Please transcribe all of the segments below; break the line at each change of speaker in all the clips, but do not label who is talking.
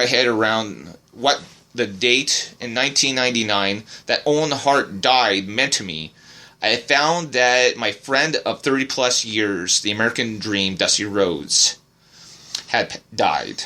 my head around what the date in 1999 that Owen Hart died meant to me, I found that my friend of 30 plus years, the American Dream, Dusty Rhodes, had died.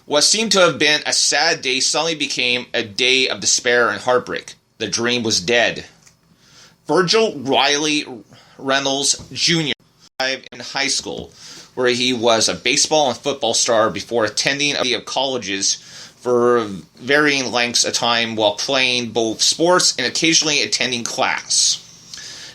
What seemed to have been a sad day suddenly became a day of despair and heartbreak. The Dream was dead. Virgil Riley Reynolds Jr. arrived in high school, where he was a baseball and football star before attending a variety of colleges for varying lengths of time while playing both sports and occasionally attending class.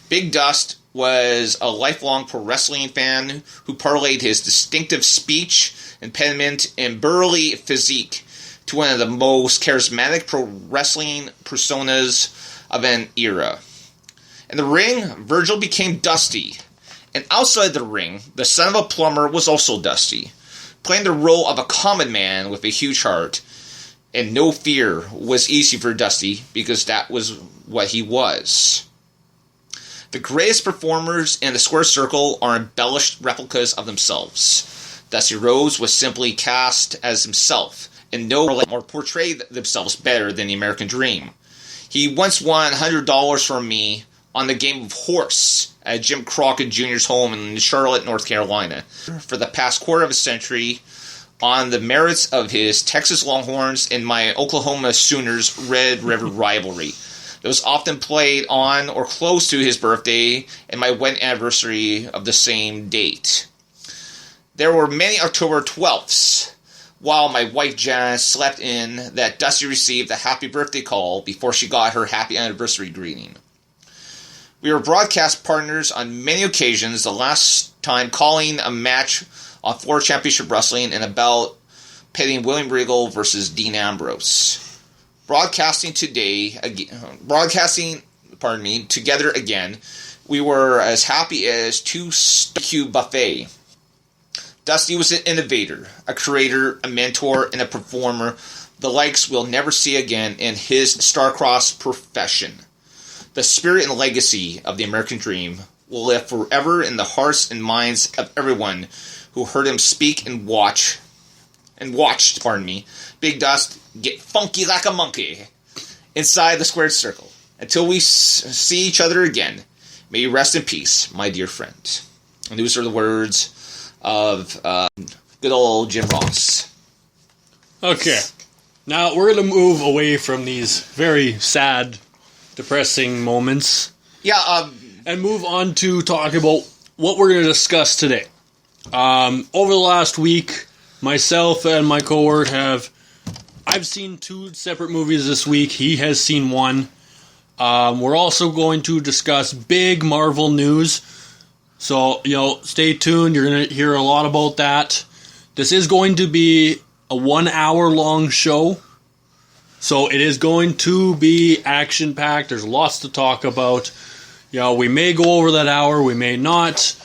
Big Dust was a lifelong pro wrestling fan who parlayed his distinctive speech, impediment, and burly physique to one of the most charismatic pro wrestling personas of an era. In the ring, Virgil became Dusty, and outside the ring, the son of a plumber was also Dusty, playing the role of a common man with a huge heart. And no fear was easy for Dusty because that was what he was. The greatest performers in the square circle are embellished replicas of themselves. Dusty Rhodes was simply cast as himself, and no one or portrayed themselves better than the American Dream. He once won $100 from me on the game of horse at Jim Crockett Jr.'s home in Charlotte, North Carolina. For the past quarter of a century, on the merits of his Texas Longhorns and my Oklahoma Sooners Red River rivalry that was often played on or close to his birthday and my wedding anniversary of the same date. There were many October 12ths while my wife Janice slept in that Dusty received a happy birthday call before she got her happy anniversary greeting. We were broadcast partners on many occasions, the last time calling a match on Floor Championship Wrestling and about pitting William Regal versus Dean Ambrose. Broadcasting together again, we were as happy as two Q buffet. Dusty was an innovator, a creator, a mentor, and a performer the likes we'll never see again in his star-crossed profession. The spirit and legacy of the American Dream will live forever in the hearts and minds of everyone who heard him speak and watched Big Dust get funky like a monkey inside the squared circle. Until we see each other again, may you rest in peace, my dear friend. And those are the words of good old Jim Ross.
Okay, now we're going to move away from these very sad, depressing moments.
Yeah,
and move on to talk about what we're going to discuss today. Over the last week, myself and my cohort I've seen 2 separate movies this week. He has seen 1. We're also going to discuss big Marvel news. So, stay tuned. You're going to hear a lot about that. This is going to be a 1 hour long show. So it is going to be action-packed. There's lots to talk about. We may go over that hour. We may not.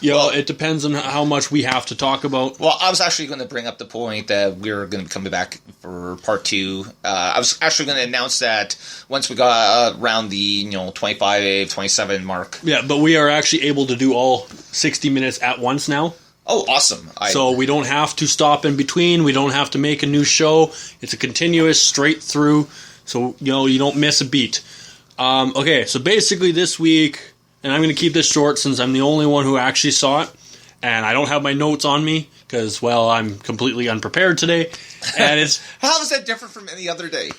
It depends on how much we have to talk about.
Well, I was actually going to bring up the point that we were going to be coming back for part 2. I was actually going to announce that once we got around the 25, 27 mark.
Yeah, but we are actually able to do all 60 minutes at once now.
Oh, awesome.
So we don't have to stop in between. We don't have to make a new show. It's a continuous, straight through, so you don't miss a beat. Okay, so basically this week, and I'm going to keep this short since I'm the only one who actually saw it, and I don't have my notes on me because, I'm completely unprepared today. And it's
how is that different from any other day?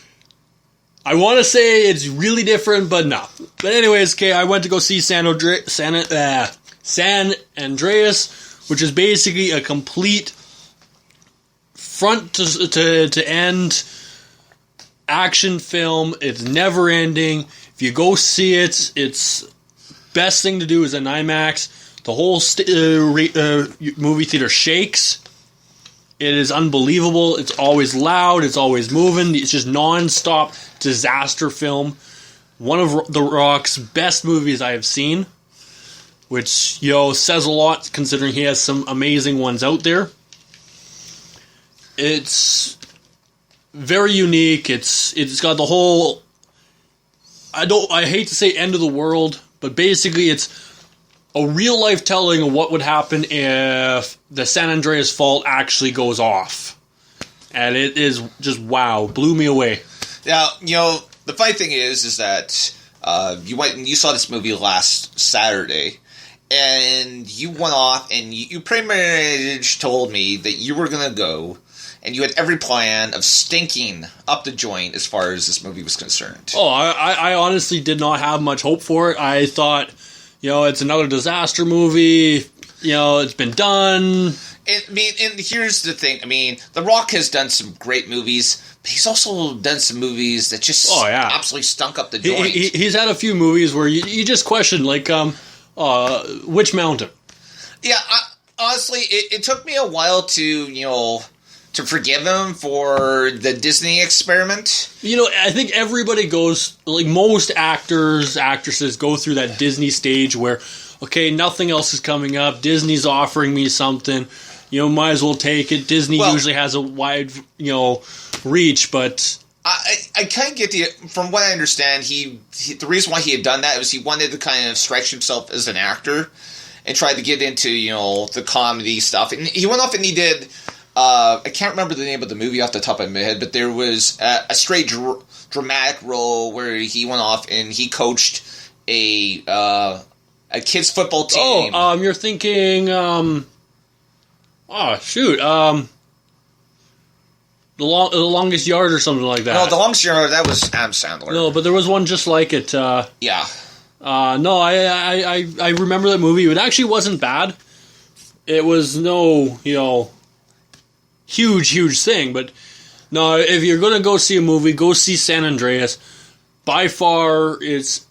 I want to say it's really different, but no. But anyways, okay, I went to go see San Andreas, which is basically a complete front to end action film. It's never ending. If you go see it, it's best thing to do is an IMAX. The whole movie theater shakes. It is unbelievable. It's always loud. It's always moving. It's just non-stop disaster film. One of The Rock's best movies I have seen, which says a lot considering he has some amazing ones out there. It's very unique. It's got the whole. I hate to say end of the world, but basically it's a real life telling of what would happen if the San Andreas Fault actually goes off. and it is just wow, blew me away.
Now, the funny thing is that you went and you saw this movie last Saturday, and you went off and you pretty much told me that you were going to go, and you had every plan of stinking up the joint as far as this movie was concerned.
Oh, I honestly did not have much hope for it. I thought, it's another disaster movie. It's been done.
And here's the thing. The Rock has done some great movies, but he's also done some movies that just absolutely stunk up the joint.
He's had a few movies where you just question, like, Witch Mountain.
Yeah, honestly, it took me a while to forgive him for the Disney experiment.
I think everybody goes, like most actors, actresses go through that Disney stage where, okay, nothing else is coming up. Disney's offering me something. Might as well take it. Disney usually has a wide, reach, but
I kind of get from what I understand, he the reason why he had done that was he wanted to kind of stretch himself as an actor and tried to get into, the comedy stuff. And he went off and he did, I can't remember the name of the movie off the top of my head, but there was a straight dramatic role where he went off and he coached a kids football team.
Oh, you're thinking, The Longest Yard or something like that.
No, The Longest Yard, that was Adam Sandler.
No, but there was one just like it.
Yeah.
No, I remember that movie. It actually wasn't bad. It was no, huge thing. But no, if you're going to go see a movie, go see San Andreas. By far, it's,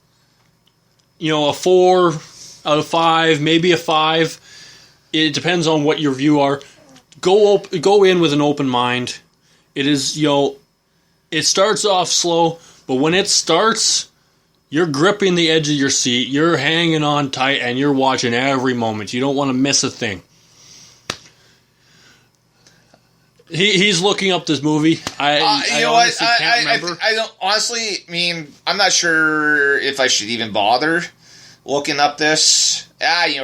a 4 out of 5, maybe a 5. It depends on what your view are. Go in with an open mind. It is, it starts off slow, but when it starts, you're gripping the edge of your seat, you're hanging on tight, and you're watching every moment. You don't want to miss a thing. He's looking up this movie. I honestly can't remember.
I don't, honestly, I'm not sure if I should even bother looking up this.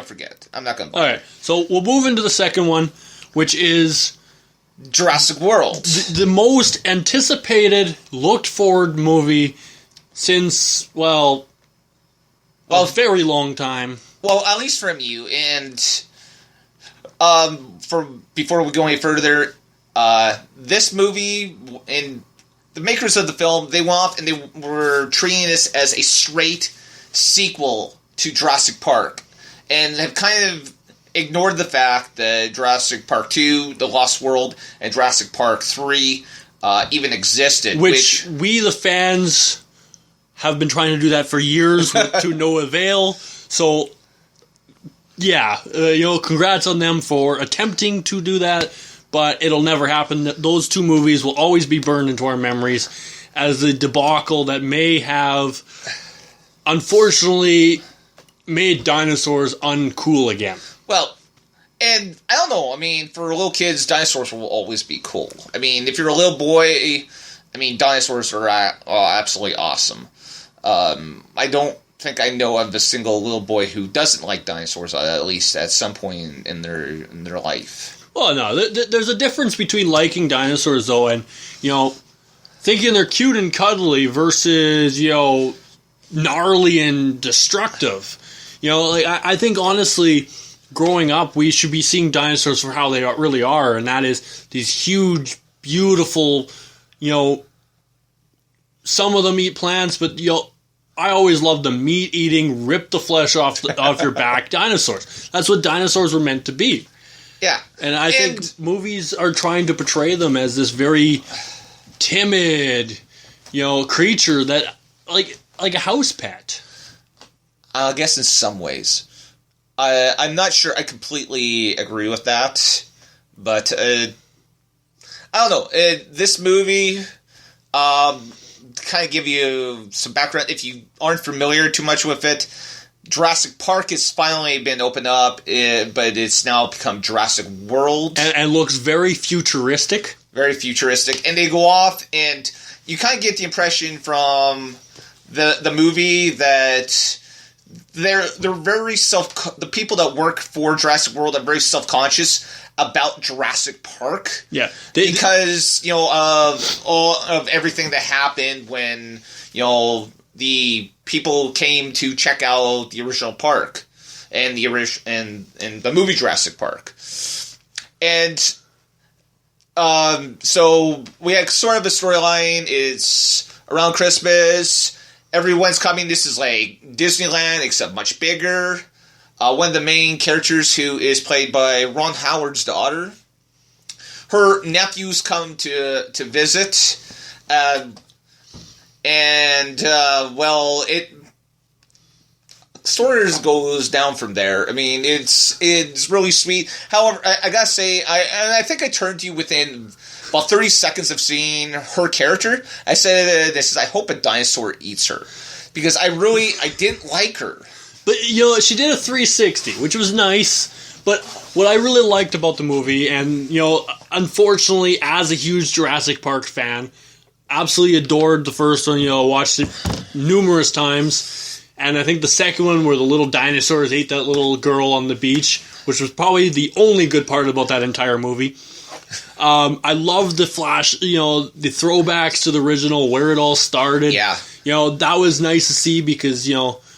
Forget it. I'm not going to bother.
All right, so we'll move into the second one, which is
Jurassic World.
The most anticipated, looked forward movie since, a very long time.
Well, at least from you. And before we go any further, this movie, and the makers of the film, they went off and they were treating this as a straight sequel to Jurassic Park, and have kind of ignored the fact that Jurassic Park 2, The Lost World, and Jurassic Park 3 even existed.
Which we, the fans, have been trying to do that for years to no avail. So, congrats on them for attempting to do that, but it'll never happen. Those two movies will always be burned into our memories as the debacle that may have, unfortunately, made dinosaurs uncool again.
Well, and I don't know, for little kids, dinosaurs will always be cool. If you're a little boy, dinosaurs are absolutely awesome. I don't think I know of a single little boy who doesn't like dinosaurs, at least at some point in their life.
Well, no, there's a difference between liking dinosaurs, though, and, thinking they're cute and cuddly versus, gnarly and destructive. I think, honestly, growing up, we should be seeing dinosaurs for how they really are, and that is these huge, beautiful, some of them eat plants, but, I always loved the meat-eating, rip the flesh off your back dinosaurs. That's what dinosaurs were meant to be.
Yeah.
And I think movies are trying to portray them as this very timid, creature that, like a house pet.
I guess in some ways. I'm not sure I completely agree with that, but I don't know. This movie, kind of give you some background, if you aren't familiar too much with it, Jurassic Park has finally been opened up, but it's now become Jurassic World.
And looks very futuristic.
Very futuristic. And they go off, and you kind of get the impression from the movie that they're very the people that work for Jurassic World are very self-conscious about Jurassic Park.
Yeah,
because of all of everything that happened when the people came to check out the original park and the movie Jurassic Park, and so we had sort of a storyline. It's around Christmas. Everyone's coming. This is like Disneyland, except much bigger. One of the main characters, who is played by Ron Howard's daughter, her nephews come to visit, it sort of goes down from there. I mean, it's really sweet. However, I gotta say, I think I turned to you within about 30 seconds of seeing her character. I said this: I hope a dinosaur eats her, because I didn't like her.
But, she did a 360, which was nice. But what I really liked about the movie, and, unfortunately, as a huge Jurassic Park fan, absolutely adored the first one, watched it numerous times. And I think the second one, where the little dinosaurs ate that little girl on the beach, which was probably the only good part about that entire movie. I love the flash, the throwbacks to the original, where it all started.
Yeah.
That was nice to see because,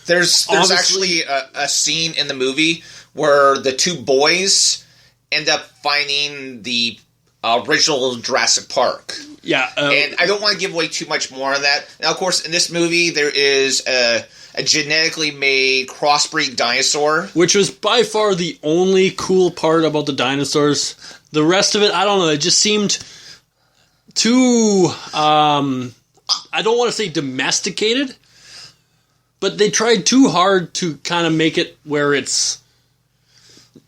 There's actually a scene in the movie where the two boys end up finding the original Jurassic Park.
Yeah.
And I don't want to give away too much more on that. Now, of course, in this movie, there is a genetically made crossbreed dinosaur.
Which was by far the only cool part about the dinosaurs. The rest of it, I don't know, it just seemed too, I don't want to say domesticated, but they tried too hard to kind of make it where it's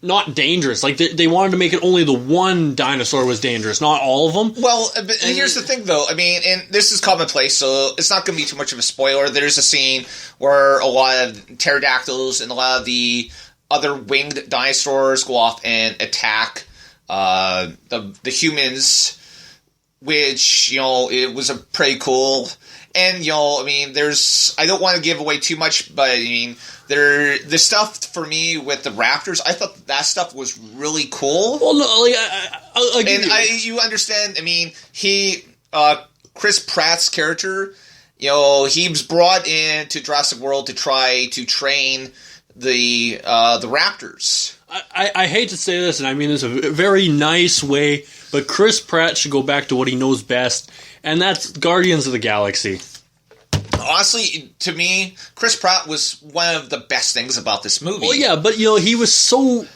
not dangerous. Like, they wanted to make it only the one dinosaur was dangerous, not all of them.
Well, but here's the thing, though. I mean, and this is commonplace, so it's not going to be too much of a spoiler. There's a scene where a lot of pterodactyls and a lot of the other winged dinosaurs go off and attack the humans, which, it was a pretty cool. And, I mean, I don't want to give away too much, but, I mean, the stuff for me with the raptors, I thought that stuff was really cool.
Well, no, like,
you understand, I mean, Chris Pratt's character, he was brought into Jurassic World to try to train the raptors.
I hate to say this, and I mean this in a very nice way, but Chris Pratt should go back to what he knows best, and that's Guardians of the Galaxy.
Honestly, to me, Chris Pratt was one of the best things about this movie.
Well, yeah, but, he was so...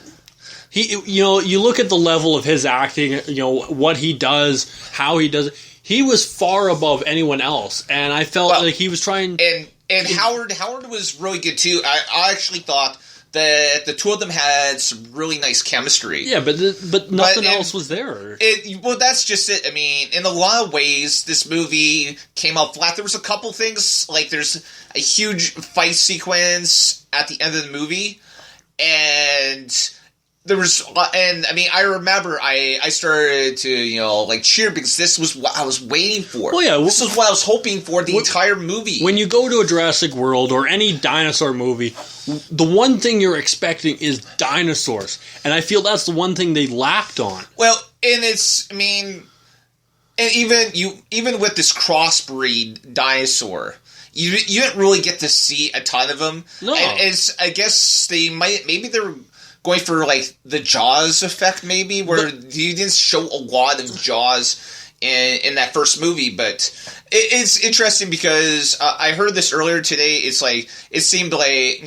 you look at the level of his acting, what he does, how he does it, he was far above anyone else, and I felt like he was trying...
And Howard was really good, too. I actually thought that the two of them had some really nice chemistry.
Yeah, but nothing else was there.
Well, that's just it. I mean, in a lot of ways, this movie came out flat. There was a couple things, like there's a huge fight sequence at the end of the movie, and there was, and I mean, I remember I started to, cheer because this was what I was waiting for.
Well, yeah.
This was what I was hoping for the entire movie.
When you go to a Jurassic World or any dinosaur movie, the one thing you're expecting is dinosaurs. And I feel that's the one thing they lacked on.
Well, and it's, I mean, and even with this crossbreed dinosaur, you didn't really get to see a ton of them.
No.
And I guess maybe they're going for, like, the Jaws effect, maybe, where you didn't show a lot of Jaws in that first movie, but it's interesting because I heard this earlier today. It's like, it seemed like,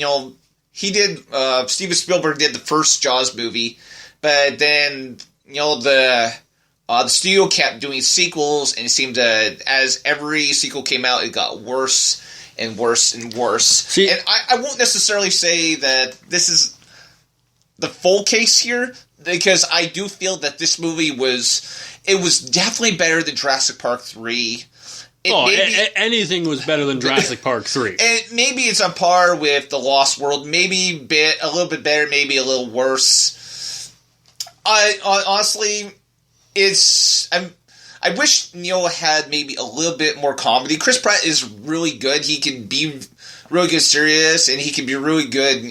Steven Spielberg did the first Jaws movie, but then, the studio kept doing sequels, and it seemed that as every sequel came out, it got worse and worse and worse.
See,
and I won't necessarily say that this is the full case here, because I do feel that this movie was definitely better than Jurassic Park 3.
Anything was better than Jurassic Park 3.
And maybe it's on par with The Lost World, maybe a little bit better, maybe a little worse. Honestly, I wish Neil had maybe a little bit more comedy. Chris Pratt is really good. He can be really good serious, and he can be really good,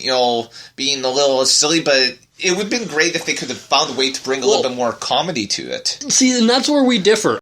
being a little silly, but it would have been great if they could have found a way to bring a little bit more comedy to it.
See, and that's where we differ.